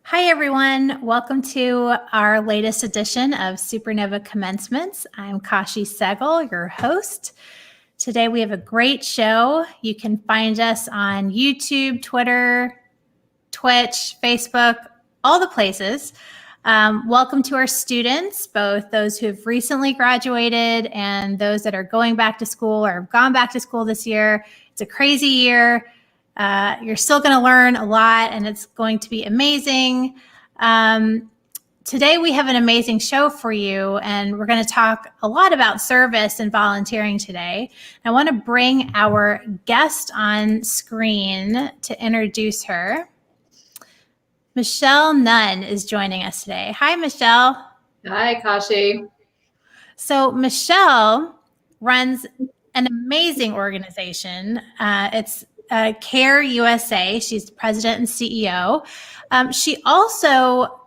Hi, everyone. Welcome to our latest edition of SuperNova Commencements. I'm Kashi Sehgal, your host. Today, we have a great show. You can find us on YouTube, Twitter, Twitch, Facebook, all the places. Welcome to our students, both those who have recently graduated and those that are going back to school or have gone back to school this year. It's a crazy year. You're still going to learn a lot, and it's going to be amazing. Today, we have an amazing show for you, and we're going to talk a lot about service and volunteering today. I want to bring our guest on screen to introduce her. Michelle Nunn is joining us today. Hi, Michelle. Hi, Kashi. So Michelle runs an amazing organization. It's Care USA. She's the president and CEO. She also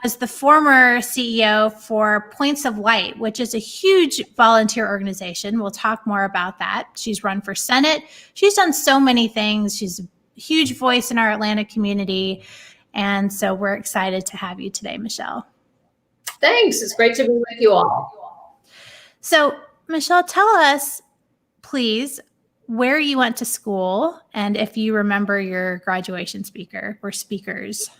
was the former CEO for Points of Light, which is a huge volunteer organization. We'll talk more about that. She's run for Senate. She's done so many things. She's a huge voice in our Atlanta community. And so we're excited to have you today, Michelle. Thanks. It's great to be with you all. So, Michelle, tell us, please, where you went to school and if you remember your graduation speaker or speakers.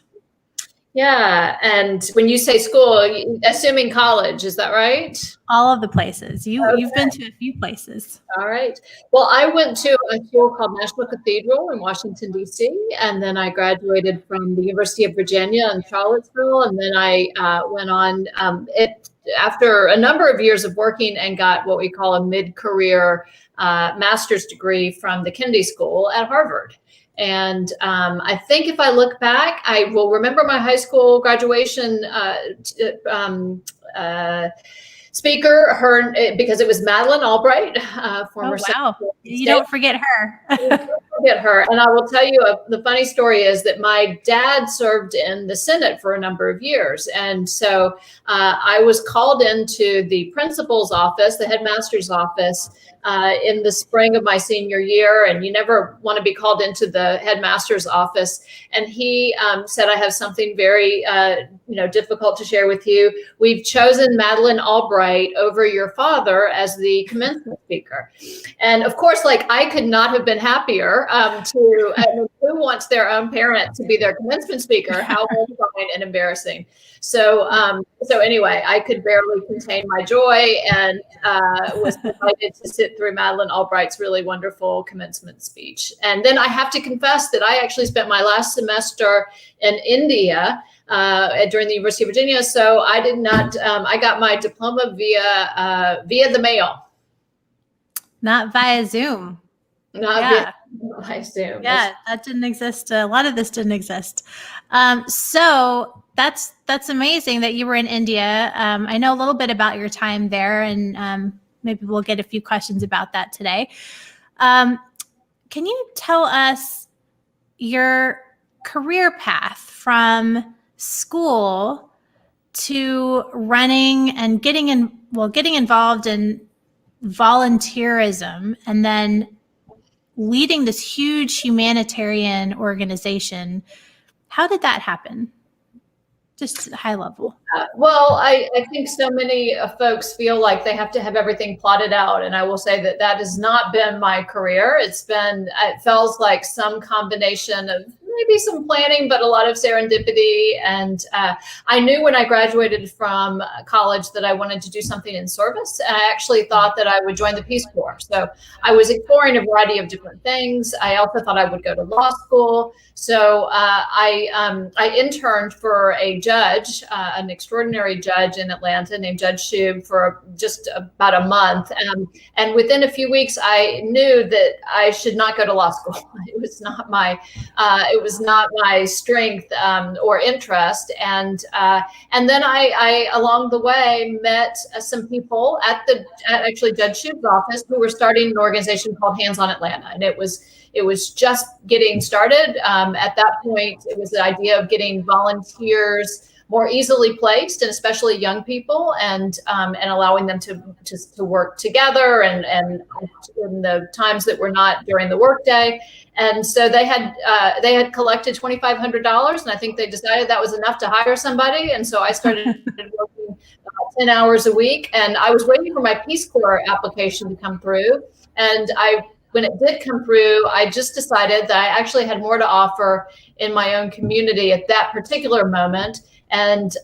Yeah. And when you say school, assuming college, is that right? All of the places. You've been to a few places. All right. Well, I went to a school called National Cathedral in Washington, D.C., and then I graduated from the University of Virginia in Charlottesville, and then I went on after a number of years of working and got what we call a mid-career master's degree from the Kennedy School at Harvard. And I think if I look back, I will remember my high school graduation speaker, because it was Madeleine Albright, former. Oh, wow. You don't forget her. Forget her. And I will tell you, the funny story is that my dad served in the Senate for a number of years. And so I was called into the principal's office, the headmaster's office, in the spring of my senior year. And you never want to be called into the headmaster's office. And he said, I have something very difficult to share with you. We've chosen Madeleine Albright over your father as the commencement speaker. And of course, I could not have been happier who wants their own parent to be their commencement speaker? How horrifying and embarrassing. So anyway, I could barely contain my joy and was invited to sit through Madeleine Albright's really wonderful commencement speech. And then I have to confess that I actually spent my last semester in India during the University of Virginia. So I did not, I got my diploma via the mail. Not via Zoom. Via Zoom. Yeah, that didn't exist. A lot of this didn't exist. So that's amazing that you were in India. I know a little bit about your time there, and maybe we'll get a few questions about that today. Can you tell us your career path from school to running and getting involved in volunteerism and then leading this huge humanitarian organization? How did that happen? Just high level. Well, I think so many folks feel like they have to have everything plotted out. And I will say that has not been my career. It feels like some combination of maybe some planning, but a lot of serendipity. And I knew when I graduated from college that I wanted to do something in service. And I actually thought that I would join the Peace Corps. So I was exploring a variety of different things. I also thought I would go to law school. So I interned for a judge, an extraordinary judge in Atlanta named Judge Shub, for just about a month. And within a few weeks, I knew that I should not go to law school. It was not my strength or interest. And then I along the way met some people at actually Judge Shub's office who were starting an organization called Hands on Atlanta, and it was just getting started. At that point, it was the idea of getting volunteers more easily placed, and especially young people, and allowing them to work together and in the times that were not during the workday. And so they had collected $2,500, and I think they decided that was enough to hire somebody. And so I started working 10 hours a week, and I was waiting for my Peace Corps application to come through. And when it did come through, I just decided that I actually had more to offer in my own community at that particular moment. And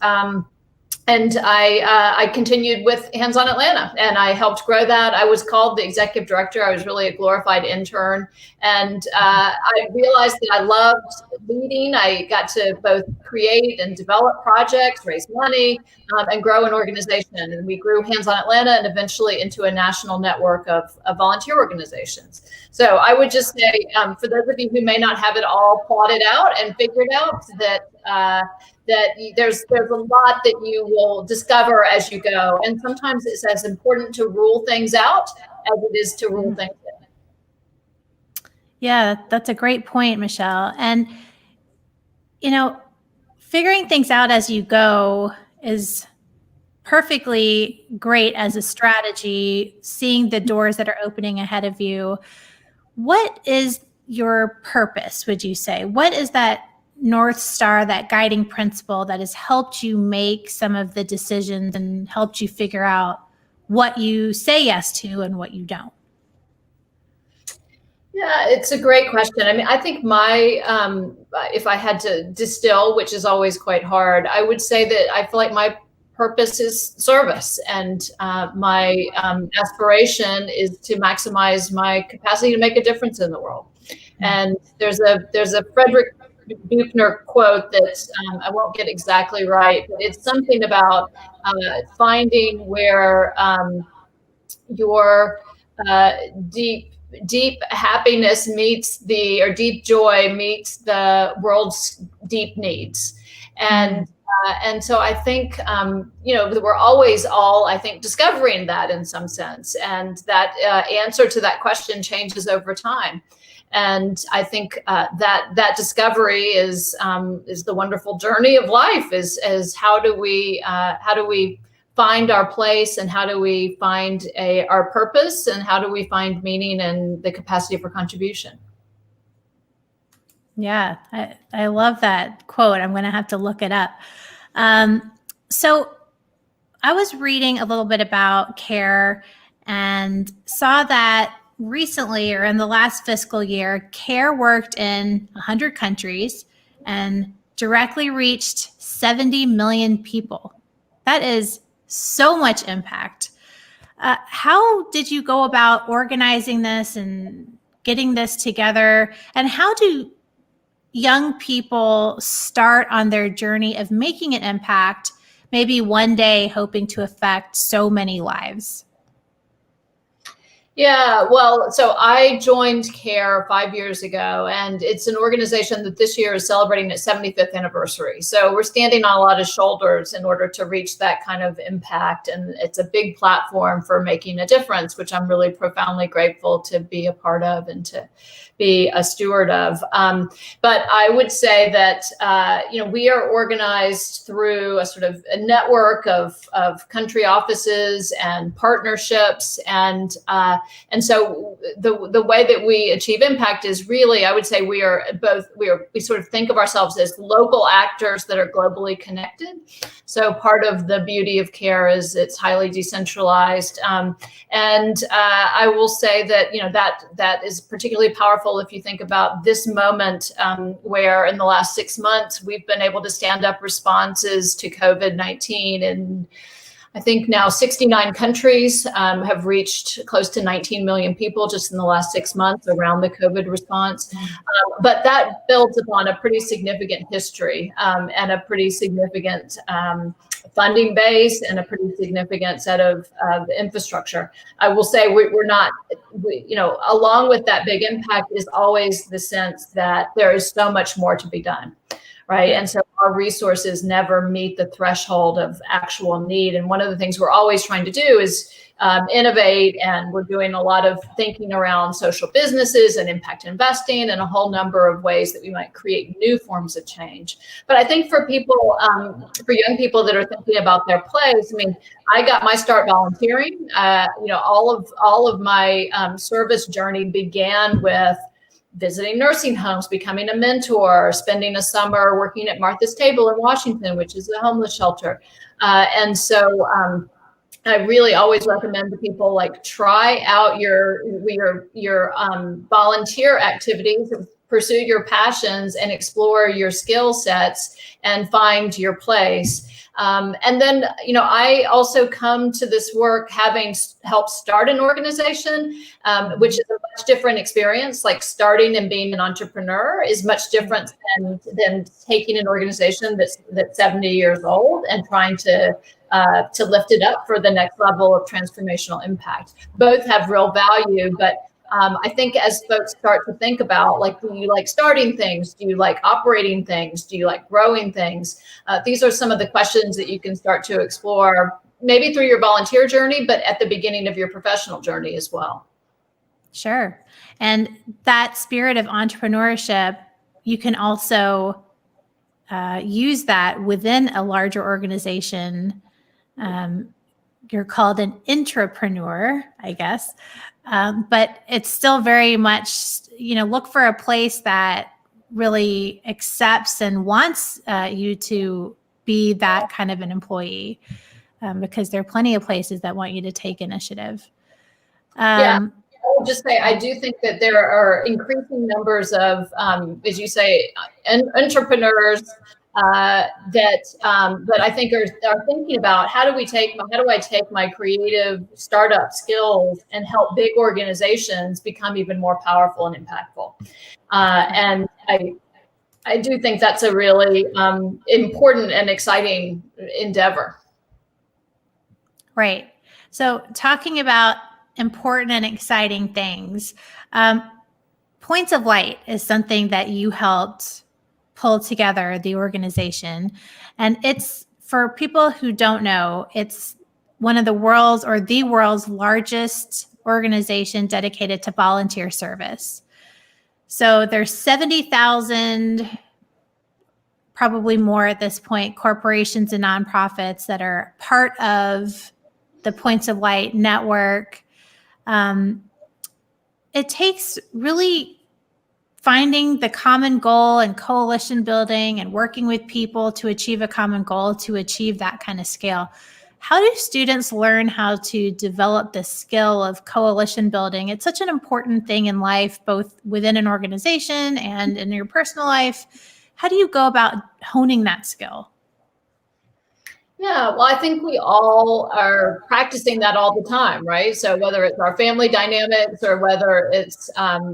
I continued with Hands On Atlanta, and I helped grow that. I was called the executive director. I was really a glorified intern. And I realized that I loved leading. I got to both create and develop projects, raise money, and grow an organization. And we grew Hands On Atlanta and eventually into a national network of volunteer organizations. So I would just say, for those of you who may not have it all plotted out and figured out, that there's a lot that you will discover as you go. And sometimes it's as important to rule things out as it is to rule things in. Yeah, that's a great point, Michelle. And, figuring things out as you go is perfectly great as a strategy, seeing the doors that are opening ahead of you. What is your purpose, would you say? What is that North Star, that guiding principle that has helped you make some of the decisions and helped you figure out what you say yes to and what you don't? Yeah, it's a great question. I mean, I think if I had to distill, which is always quite hard, I would say that I feel like my purpose is service, and my aspiration is to maximize my capacity to make a difference in the world. And there's a Frederick Buechner quote that I won't get exactly right, but it's something about finding where your deep happiness deep joy meets the world's deep needs. And so I think, we're always all, I think, discovering that in some sense. And that answer to that question changes over time. And I think that discovery is the wonderful journey of life. Is how do we find our place, and how do we find our purpose, and how do we find meaning and the capacity for contribution? Yeah, I love that quote. I'm going to have to look it up. So I was reading a little bit about CARE and saw that recently, or in the last fiscal year, CARE worked in 100 countries and directly reached 70 million people. That is so much impact. How did you go about organizing this and getting this together? And how do young people start on their journey of making an impact, maybe one day hoping to affect so many lives? Yeah, well, so I joined CARE 5 years ago, and it's an organization that this year is celebrating its 75th anniversary. So we're standing on a lot of shoulders in order to reach that kind of impact. And it's a big platform for making a difference, which I'm really profoundly grateful to be a part of and to be a steward of. But I would say that, we are organized through a sort of a network of country offices and partnerships. And so the way that we achieve impact is really, I would say we sort of think of ourselves as local actors that are globally connected. So part of the beauty of CARE is it's highly decentralized. And I will say that, that is particularly powerful if you think about this moment where in the last 6 months, we've been able to stand up responses to COVID-19 and I think now 69 countries have reached close to 19 million people just in the last 6 months around the COVID response. But that builds upon a pretty significant history and a pretty significant funding base and a pretty significant set of infrastructure. I will say we're not, along with that big impact is always the sense that there is so much more to be done. right? And so our resources never meet the threshold of actual need. And one of the things we're always trying to do is innovate, and we're doing a lot of thinking around social businesses and impact investing and a whole number of ways that we might create new forms of change. But I think for people, for young people that are thinking about their place, I mean, I got my start volunteering. All of my service journey began with visiting nursing homes, becoming a mentor, spending a summer working at Martha's Table in Washington, which is a homeless shelter. And so I really always recommend to people, like, try out your volunteer activities, pursue your passions, and explore your skill sets and find your place. And then, I also come to this work having helped start an organization, which is a much different experience. Like, starting and being an entrepreneur is much different than taking an organization that's 70 years old and trying to lift it up for the next level of transformational impact. Both have real value, but I think as folks start to think about, like, do you like starting things? Do you like operating things? Do you like growing things? These are some of the questions that you can start to explore, maybe through your volunteer journey, but at the beginning of your professional journey as well. Sure. And that spirit of entrepreneurship, you can also use that within a larger organization. You're called an intrapreneur, I guess. But it's still very much, look for a place that really accepts and wants you to be that kind of an employee, because there are plenty of places that want you to take initiative. Yeah. I would just say, I do think that there are increasing numbers of, as you say, entrepreneurs that I think are thinking about, how do I take my creative startup skills and help big organizations become even more powerful and impactful. And I do think that's a really important and exciting endeavor. Right. So, talking about important and exciting things, Points of Light is something that you helped pull together the organization. And it's, for people who don't know, it's one of the world's largest organization dedicated to volunteer service. So there's 70,000, probably more at this point, corporations and nonprofits that are part of the Points of Light network. It takes really finding the common goal and coalition building and working with people to achieve a common goal to achieve that kind of scale. How do students learn how to develop the skill of coalition building? It's such an important thing in life, both within an organization and in your personal life. How do you go about honing that skill? Yeah, well, I think we all are practicing that all the time, right? So whether it's our family dynamics, or whether it's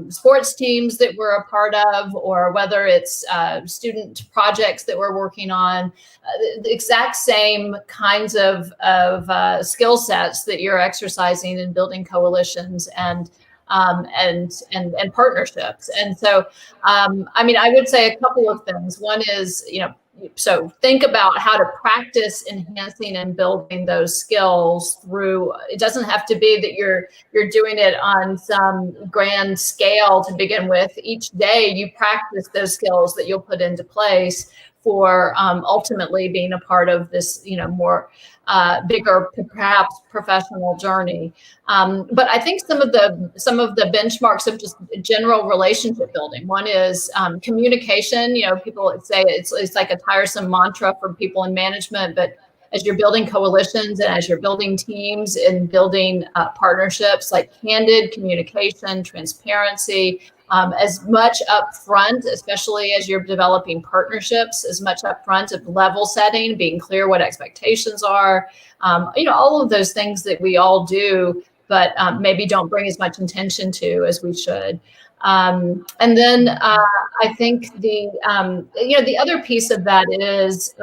sports teams that we're a part of, or whether it's student projects that we're working on, the exact same kinds of skill sets that you're exercising in building coalitions and partnerships. And so, I would say a couple of things. One is, so think about how to practice enhancing and building those skills through, it doesn't have to be that you're doing it on some grand scale to begin with. Each day you practice those skills that you'll put into place for ultimately being a part of this, more bigger, perhaps professional journey. But I think some of the benchmarks of just general relationship building. One is communication. People say it's like a tiresome mantra for people in management, but as you're building coalitions and as you're building teams and building partnerships, like candid communication, transparency, as much upfront, especially as you're developing partnerships, as much upfront of level setting, being clear what expectations are, all of those things that we all do, but maybe don't bring as much attention to as we should. And then I think the other piece of that is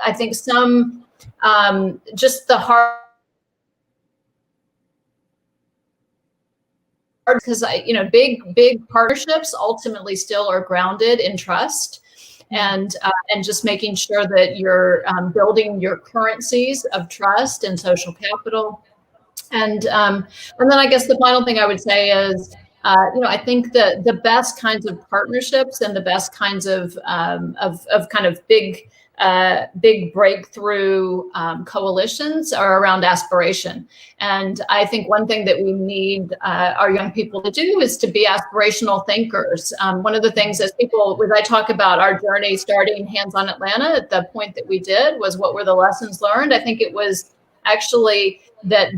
I think some just the hard, because big partnerships ultimately still are grounded in trust. and just making sure that you're building your currencies of trust and social capital. And then I guess the final thing I would say is, I think that the best kinds of partnerships and the best kinds of kind of big breakthrough coalitions are around aspiration. And I think one thing that we need our young people to do is to be aspirational thinkers. One of the things as I talk about our journey starting Hands-On Atlanta at the point that we did was what were the lessons learned? I think it was actually that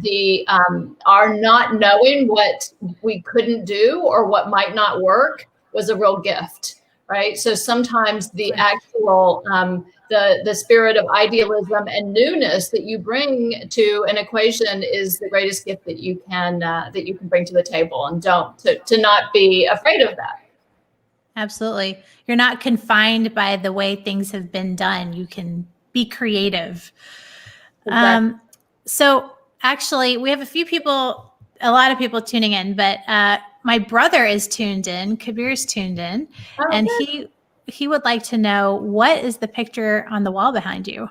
our not knowing what we couldn't do or what might not work was a real gift, right? So sometimes the actual the spirit of idealism and newness that you bring to an equation is the greatest gift that you can bring to the table, and to not be afraid of that. Absolutely. You're not confined by the way things have been done. You can be creative. Exactly. So actually, we have a lot of people tuning in, but my brother is tuned in. Kabir's tuned in, and he would like to know, what is the picture on the wall behind you?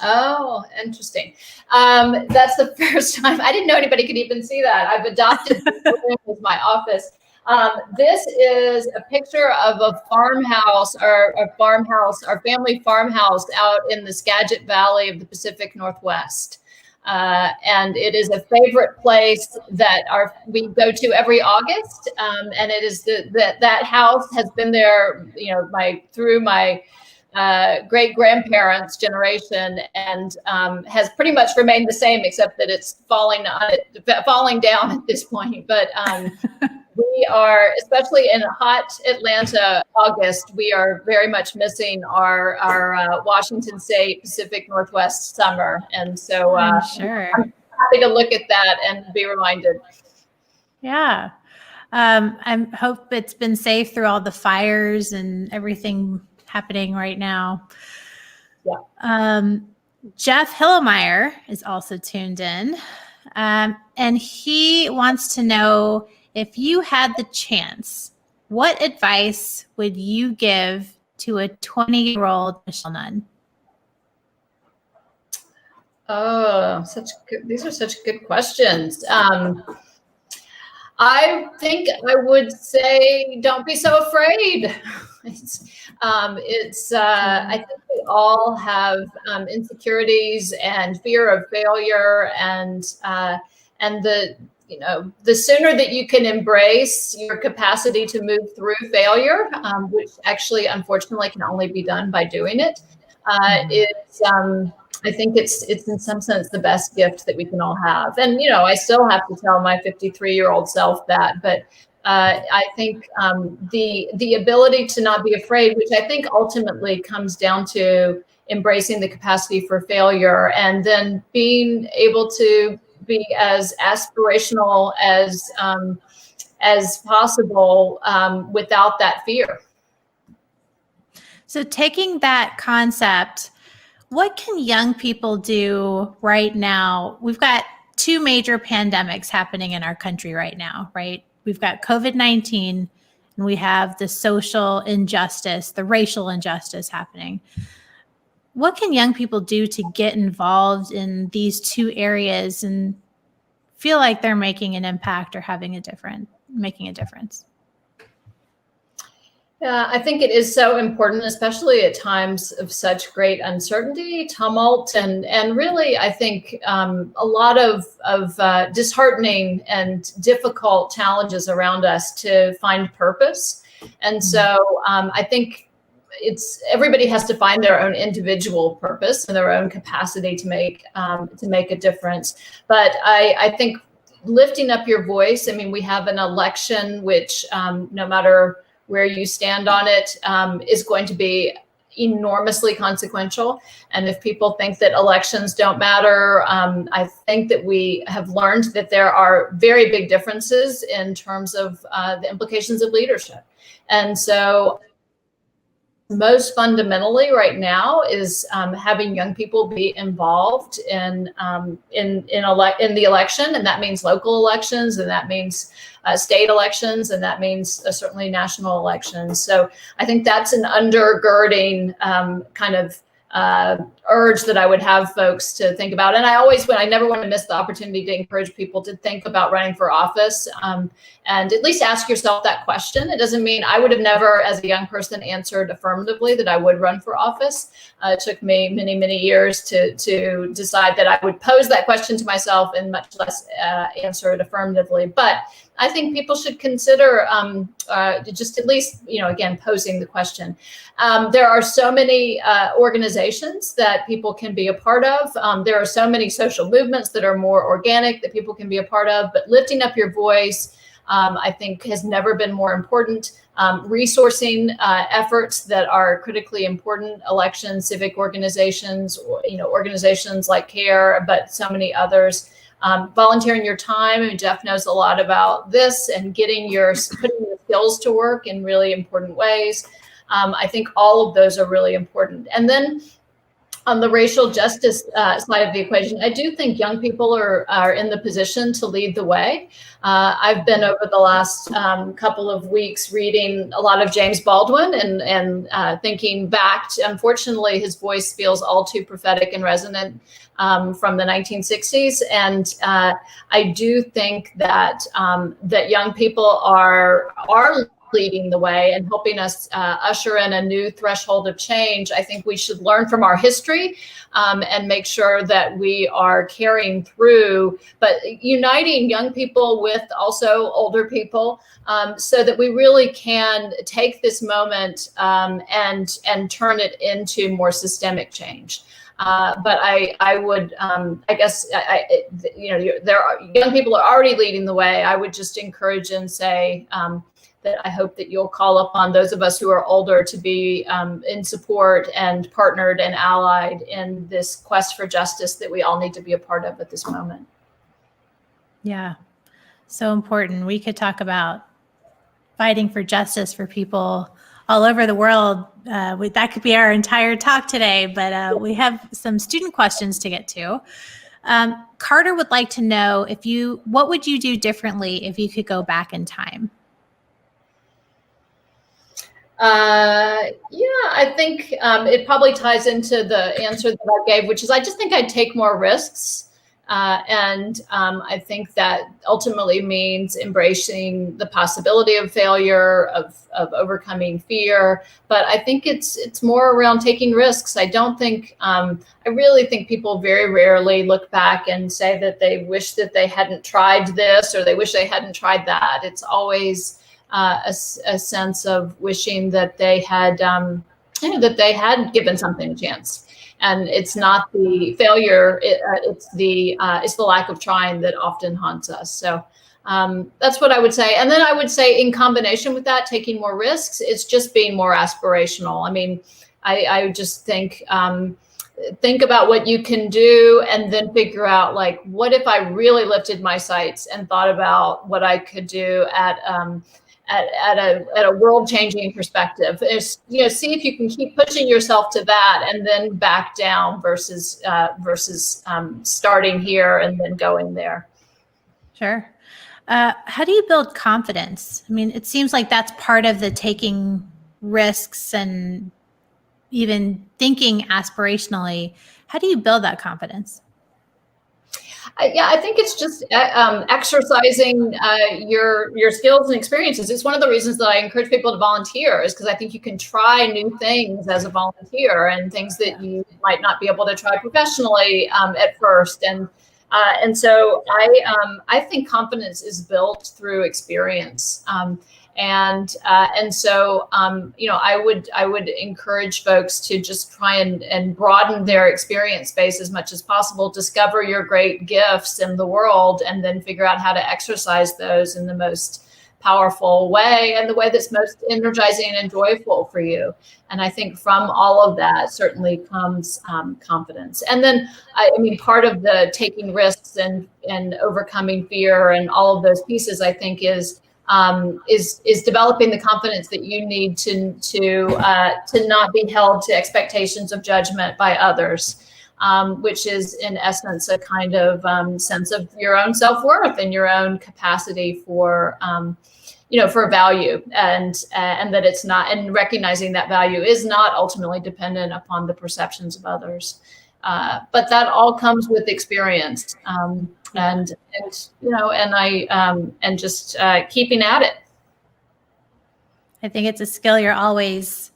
Oh, interesting. That's the first time. I didn't know anybody could even see that. I've adopted this as my office. This is a picture of a farmhouse, our family farmhouse out in the Skagit Valley of the Pacific Northwest. And it is a favorite place that we go to every August. And it is that house has been there, through my great grandparents' generation, and has pretty much remained the same, except that it's falling down at this point. But we are, especially in hot Atlanta August, we are very much missing our Washington State Pacific Northwest summer. And so I'm sure. I'm happy to look at that and be reminded. Yeah. I hope it's been safe through all the fires and everything happening right now. Yeah. Jeff Hillemeyer is also tuned in. And he wants to know, if you had the chance, what advice would you give to a 20-year-old Michelle Nunn? Oh, these are such good questions. I think I would say, don't be so afraid. I think we all have insecurities and fear of failure, and the sooner that you can embrace your capacity to move through failure, which actually, unfortunately, can only be done by doing it, I think it's in some sense the best gift that we can all have. And, I still have to tell my 53-year-old self that, but I think the ability to not be afraid, which I think ultimately comes down to embracing the capacity for failure, and then being able to be as aspirational as possible without that fear. So taking that concept, what can young people do right now? We've got two major pandemics happening in our country right now, right? We've got COVID-19, and we have the social injustice, the racial injustice happening. What can young people do to get involved in these two areas and feel like they're making an impact or making a difference? Yeah, I think it is so important, especially at times of such great uncertainty, tumult, and really, I think a lot of disheartening and difficult challenges around us to find purpose. And so I think everybody has to find their own individual purpose and their own capacity to make a difference. But I think lifting up your voice. I mean, we have an election which, no matter where you stand on it, is going to be enormously consequential. And if people think that elections don't matter, I think that we have learned that there are very big differences in terms of the implications of leadership. And so most fundamentally right now is having young people be involved in the election, and that means local elections, and that means state elections, and that means certainly national elections. So I think that's an undergirding kind of urge that I would have folks to think about. And I never want to miss the opportunity to encourage people to think about running for office, and at least ask yourself that question. It doesn't mean I would have never, as a young person, answered affirmatively that I would run for office. It took me many, many years to decide that I would pose that question to myself and much less answer it affirmatively. But I think people should consider just at least, again, posing the question. There are so many organizations that people can be a part of. There are so many social movements that are more organic that people can be a part of. But lifting up your voice, I think, has never been more important. Resourcing efforts that are critically important, elections, civic organizations, organizations like CARE, but so many others. Volunteering your time. I mean, Jeff knows a lot about this, and putting your skills to work in really important ways. I think all of those are really important. And then on the racial justice side of the equation, I do think young people are in the position to lead the way. I've been over the last couple of weeks reading a lot of James Baldwin and thinking back to, unfortunately, his voice feels all too prophetic and resonant from the 1960s. And I do think that that young people are leading the way and helping us usher in a new threshold of change. I think we should learn from our history and make sure that we are carrying through, but uniting young people with also older people, so that we really can take this moment and turn it into more systemic change. But I would, I guess, there are young people are already leading the way. I would just encourage and say that I hope that you'll call upon those of us who are older to be in support and partnered and allied in this quest for justice that we all need to be a part of at this moment. Yeah, so important. We could talk about fighting for justice for people all over the world. That could be our entire talk today, but we have some student questions to get to. Carter would like to know what would you do differently if you could go back in time? I think it probably ties into the answer that I gave, which is I just think I'd take more risks. And I think that ultimately means embracing the possibility of failure, of overcoming fear. But I think it's more around taking risks. I don't think, I really think people very rarely look back and say that they wish that they hadn't tried this or they wish they hadn't tried that. It's always a sense of wishing that they had, that they had given something a chance. And it's not the failure; it's the lack of trying that often haunts us. So that's what I would say. And then I would say, in combination with that, taking more risks, it's just being more aspirational. I mean, I just think about what you can do, and then figure out, like, what if I really lifted my sights and thought about what I could do at a world-changing perspective. See if you can keep pushing yourself to that, and then back down versus starting here and then going there. Sure. How do you build confidence? I mean, it seems like that's part of the taking risks and even thinking aspirationally. How do you build that confidence? I think it's just exercising your skills and experiences. It's one of the reasons that I encourage people to volunteer, is because I think you can try new things as a volunteer, and things that you might not be able to try professionally at first. And so I think confidence is built through experience. And so I would encourage folks to just try and broaden their experience base as much as possible, discover your great gifts in the world, and then figure out how to exercise those in the most powerful way, and the way that's most energizing and joyful for you. And I think from all of that certainly comes confidence. And then, I mean, part of the taking risks and overcoming fear and all of those pieces, I think, is is developing the confidence that you need to not be held to expectations of judgment by others, which is in essence a kind of sense of your own self-worth and your own capacity for for value, and that it's not, and recognizing that value is not ultimately dependent upon the perceptions of others. But that all comes with experience, and just keeping at it. I think it's a skill you're always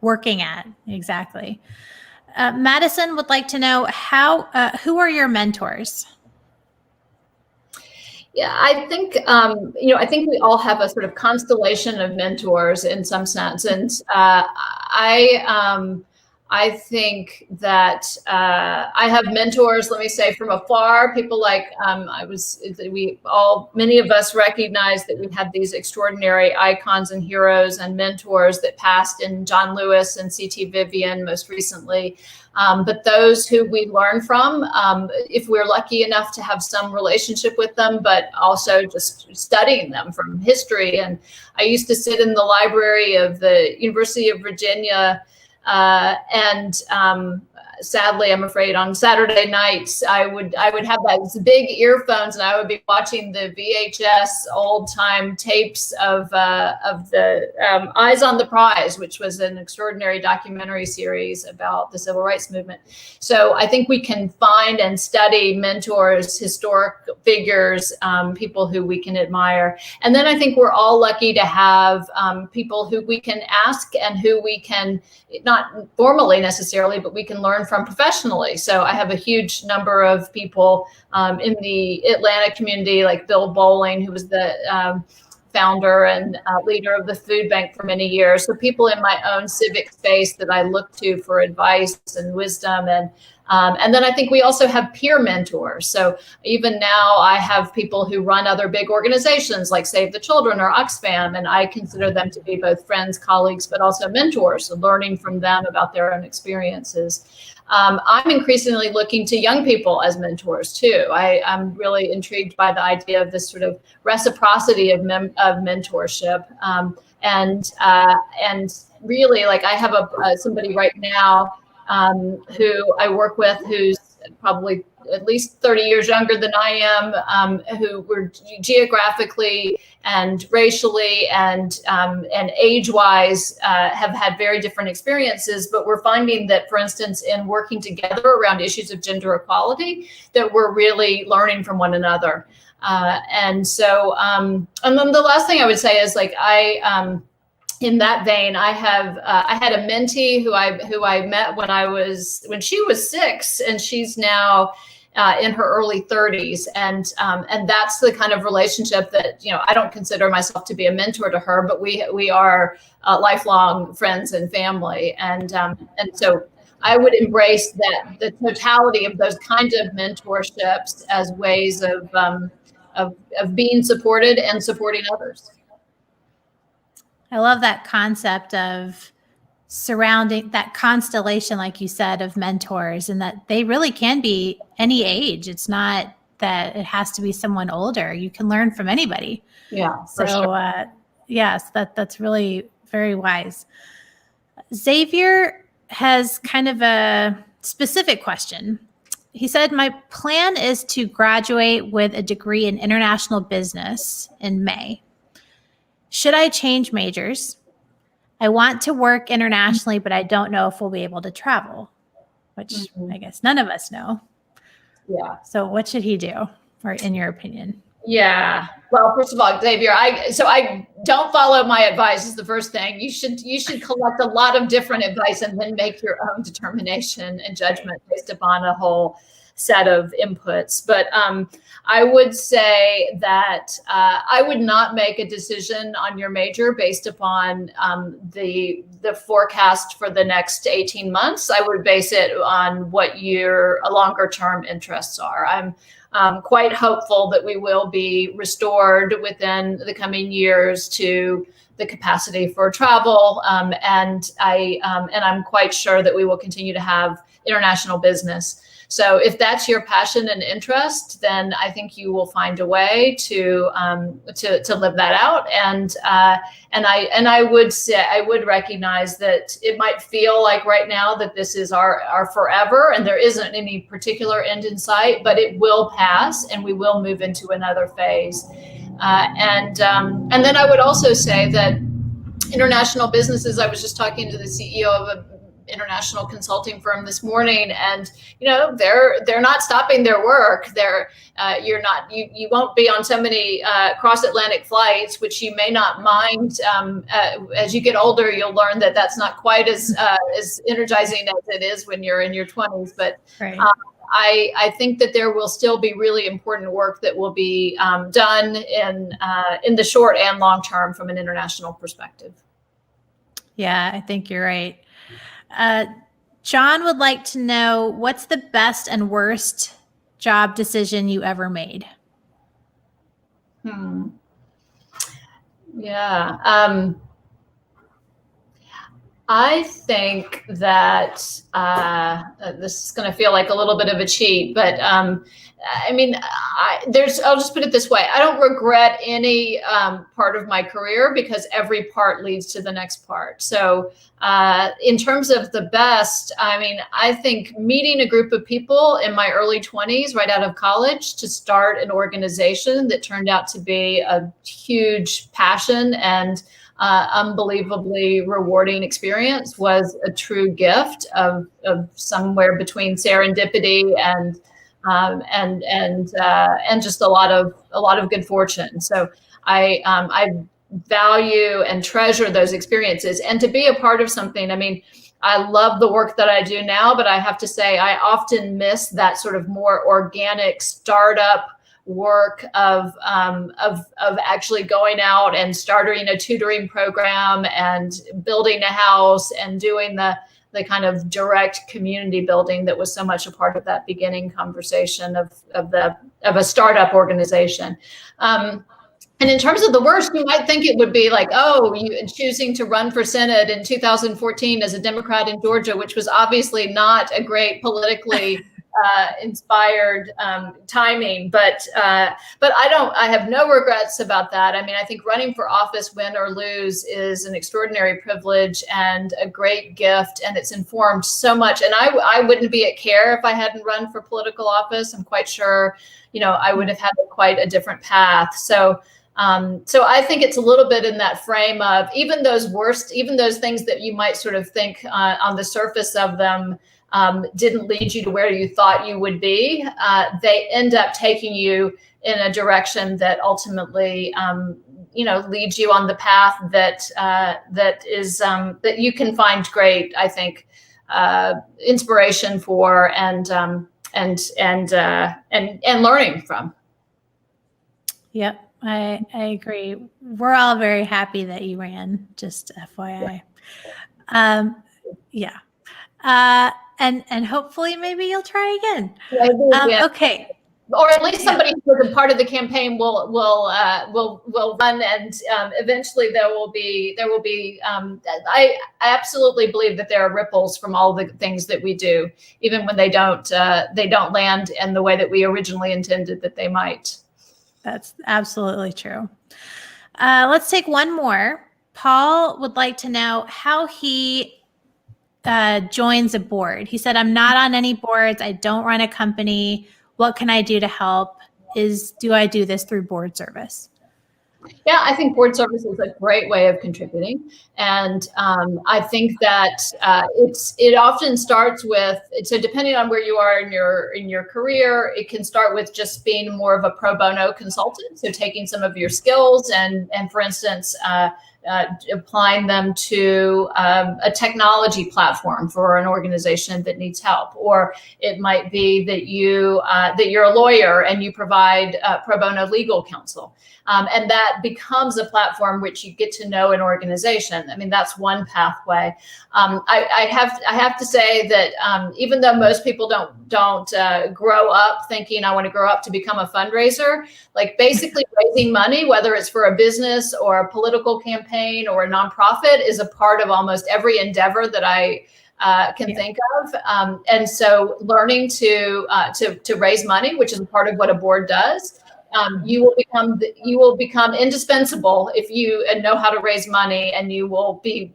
working at. Exactly. Madison would like to know who are your mentors? Yeah, I think I think we all have a sort of constellation of mentors in some sense, and I think that I have mentors, let me say, from afar. People like many of us recognize that we had these extraordinary icons and heroes and mentors that passed in John Lewis and C.T. Vivian most recently. But those who we learn from, if we're lucky enough to have some relationship with them, but also just studying them from history. And I used to sit in the library of the University of Virginia, and sadly, I'm afraid, on Saturday nights, I would have those big earphones, and I would be watching the VHS old time tapes of the Eyes on the Prize, which was an extraordinary documentary series about the civil rights movement. So I think we can find and study mentors, historic figures, people who we can admire. And then I think we're all lucky to have people who we can ask and who we can, not formally necessarily, but we can learn from professionally. So I have a huge number of people in the Atlanta community, like Bill Bowling, who was the founder and leader of the food bank for many years. So people in my own civic space that I look to for advice and wisdom. And then I think we also have peer mentors. So even now I have people who run other big organizations like Save the Children or Oxfam, and I consider them to be both friends, colleagues, but also mentors, so learning from them about their own experiences. I'm increasingly looking to young people as mentors too. I'm really intrigued by the idea of this sort of reciprocity of mentorship. And really, like, I have somebody right now who I work with, who's probably at least 30 years younger than I am, who were geographically and racially and age-wise have had very different experiences. But we're finding that, for instance, in working together around issues of gender equality, that we're really learning from one another. And then the last thing I would say is, like, in that vein, I had a mentee who I met when she was 6, and she's now in her early 30s, and that's the kind of relationship that, I don't consider myself to be a mentor to her, but we are lifelong friends and family, and so I would embrace the totality of those kinds of mentorships as ways of being supported and supporting others. I love that concept of surrounding that constellation, like you said, of mentors, and that they really can be any age. It's not that it has to be someone older. You can learn from anybody. Yeah. So, sure. Yes, that's really very wise. Xavier has kind of a specific question. He said, my plan is to graduate with a degree in international business in May. Should I change majors? I want to work internationally, but I don't know if we'll be able to travel, which I guess none of us know. Yeah. So what should he do, or in your opinion? Yeah. Well, first of all, Xavier, I don't follow my advice is the first thing. You should collect a lot of different advice and then make your own determination and judgment based upon a whole set of inputs. But I would say that I would not make a decision on your major based upon the forecast for the next 18 months. I would base it on what your longer term interests are. I'm quite hopeful that we will be restored within the coming years to the capacity for travel, and I'm quite sure that we will continue to have international business. So if that's your passion and interest, then I think you will find a way to live that out. And I would say, I would recognize that it might feel like right now that this is our forever and there isn't any particular end in sight, but it will pass and we will move into another phase. And then I would also say that international businesses, I was just talking to the CEO of an international consulting firm this morning, and they're not stopping their work. You won't be on so many cross-Atlantic flights, which you may not mind. As you get older, you'll learn that that's not quite as energizing as it is when you're in your 20s. But right. I think that there will still be really important work that will be done in the short and long term from an international perspective. Yeah, I think you're right. John would like to know, what's the best and worst job decision you ever made? Yeah. I think that this is going to feel like a little bit of a cheat, but I'll just put it this way. I don't regret any part of my career because every part leads to the next part. So in terms of the best, I think meeting a group of people in my early 20s, right out of college, to start an organization that turned out to be a huge passion and unbelievably rewarding experience was a true gift of somewhere between serendipity and just a lot of good fortune. So I value and treasure those experiences, and to be a part of something. I love the work that I do now, but I have to say I often miss that sort of more organic startup work of actually going out and starting a tutoring program and building a house and doing the kind of direct community building that was so much a part of that beginning conversation of a startup organization. And in terms of the worst, you might think it would be like, you choosing to run for Senate in 2014 as a Democrat in Georgia, which was obviously not a great politically inspired timing, but I have no regrets about that. I think running for office, win or lose, is an extraordinary privilege and a great gift, and it's informed so much. And I wouldn't be at CARE if I hadn't run for political office. I'm quite sure, I would have had quite a different path. So I think it's a little bit in that frame of even those things that you might sort of think on the surface of them didn't lead you to where you thought you would be. They end up taking you in a direction that ultimately, leads you on the path that you can find great, I think, inspiration for and learning from. Yep. I agree. We're all very happy that you ran, just FYI. Yeah. And hopefully maybe you'll try again. Yeah. Okay. Or at least somebody who was a part of the campaign will run, and eventually there will be. I absolutely believe that there are ripples from all the things that we do, even when they don't land in the way that we originally intended that they might. That's absolutely true. Let's take one more. Paul would like to know how he joins a board. He said, I'm not on any boards. I don't run a company. What can I do to help? Do I do this through board service? Yeah, I think board service is a great way of contributing. And I think that it often starts with, so depending on where you are in your career, it can start with just being more of a pro bono consultant. So taking some of your skills and for instance, applying them to a technology platform for an organization that needs help. Or it might be that you're a lawyer and you provide pro bono legal counsel. And that becomes a platform which you get to know an organization. That's one pathway. I have to say that even though most people don't grow up thinking I want to grow up to become a fundraiser, like basically raising money, whether it's for a business or a political campaign or a nonprofit, is a part of almost every endeavor that I can think of. And so learning to raise money, which is part of what a board does. You will become indispensable if you know how to raise money, and you will be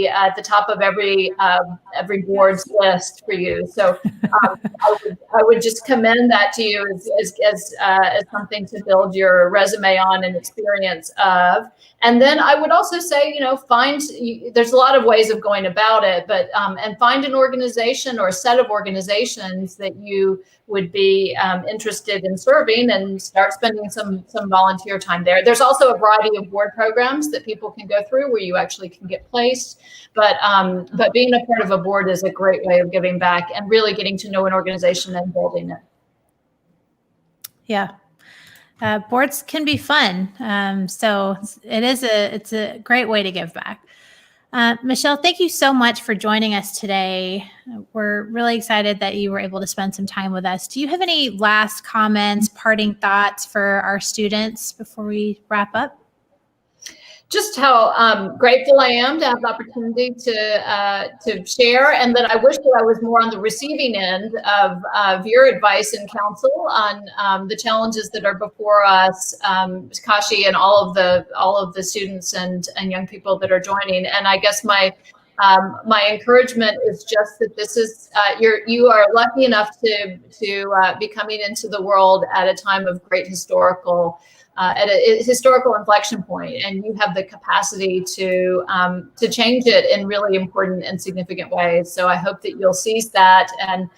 at the top of every board's list for you. So I would just commend that to you as something to build your resume on and experience of. And then I would also say, there's a lot of ways of going about it, but and find an organization or a set of organizations that you would be interested in serving, and start spending some volunteer time there. There's also a variety of board programs that people can go through where you actually can get placed. But being a part of a board is a great way of giving back and really getting to know an organization and building it. Yeah. Boards can be fun. So it's a great way to give back. Michelle, thank you so much for joining us today. We're really excited that you were able to spend some time with us. Do you have any last comments, parting thoughts for our students before we wrap up? Just how grateful I am to have the opportunity to share, and that I wish that I was more on the receiving end of your advice and counsel on the challenges that are before us, Kashi, and all of the students and young people that are joining. And I guess my encouragement is just that this is you are lucky enough to be coming into the world at a time of great historical inflection point, and you have the capacity to change it in really important and significant ways. So I hope that you'll seize that and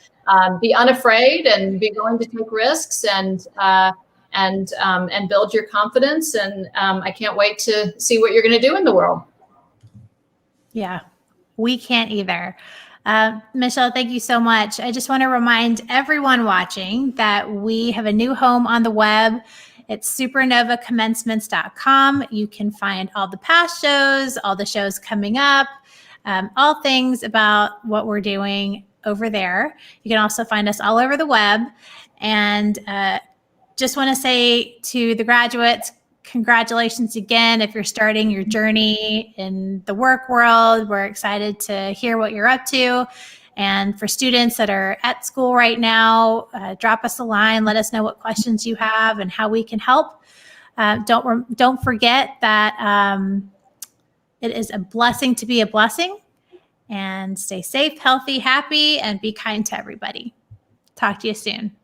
be unafraid and be willing to take risks and build your confidence. And I can't wait to see what you're going to do in the world. Yeah, we can't either. Michelle, thank you so much. I just want to remind everyone watching that we have a new home on the web. It's supernovacommence.com. You can find all the past shows, all the shows coming up, all things about what we're doing over there. You can also find us all over the web. And just want to say to the graduates, congratulations again. If you're starting your journey in the work world, we're excited to hear what you're up to. And for students that are at school right now, drop us a line. Let us know what questions you have and how we can help. Don't forget that it is a blessing to be a blessing. And stay safe, healthy, happy, and be kind to everybody. Talk to you soon.